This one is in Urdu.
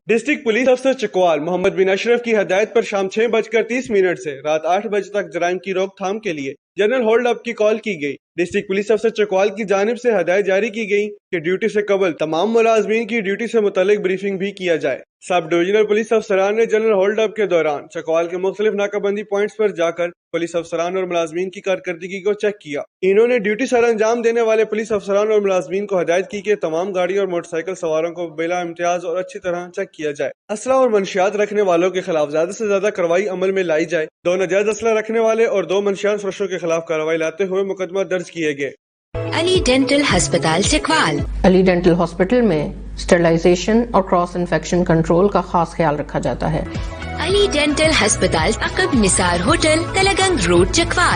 ڈسٹرکٹ پولیس افسر چکوال محمد بن اشرف کی ہدایت پر شام 6:30 سے رات 8 بجے تک جرائم کی روک تھام کے لیے جنرل ہولڈ اپ کی کال کی گئی۔ ڈسٹرکٹ پولیس افسر چکوال کی جانب سے ہدایت جاری کی گئی کہ ڈیوٹی سے قبل تمام ملازمین کی ڈیوٹی سے متعلق بریفنگ بھی کیا جائے۔ سب ڈویژنل پولیس افسران نے جنرل ہولڈ اپ کے دوران چکوال کے مختلف ناکہ بندی پوائنٹس پر جا کر پولیس افسران اور ملازمین کی کارکردگی کو چیک کیا۔ انہوں نے ڈیوٹی سر انجام دینے والے پولیس افسران اور ملازمین کو ہدایت کی کہ تمام گاڑی اور موٹر سائیکل سواروں کو بلا امتیاز اور اچھی طرح چیک کیا جائے۔ اسلحہ اور منشیات رکھنے والوں کے خلاف زیادہ سے زیادہ کارروائی عمل میں لائی جائے۔ 2 ناجائز اسلحہ رکھنے والے اور 2 منشیات فروشوں کے خلاف کارروائی لاتے ہوئے مقدمہ درج کیے گئے۔ علی ڈینٹل ہسپتال چکوال۔ علی ڈینٹل ہاسپٹل میں اسٹرلائزیشن اور کراس انفیکشن کنٹرول کا خاص خیال رکھا جاتا ہے۔ علی ڈینٹل ہسپتال عقب نثار ہوٹل، تلگنگ روڈ، چکوال۔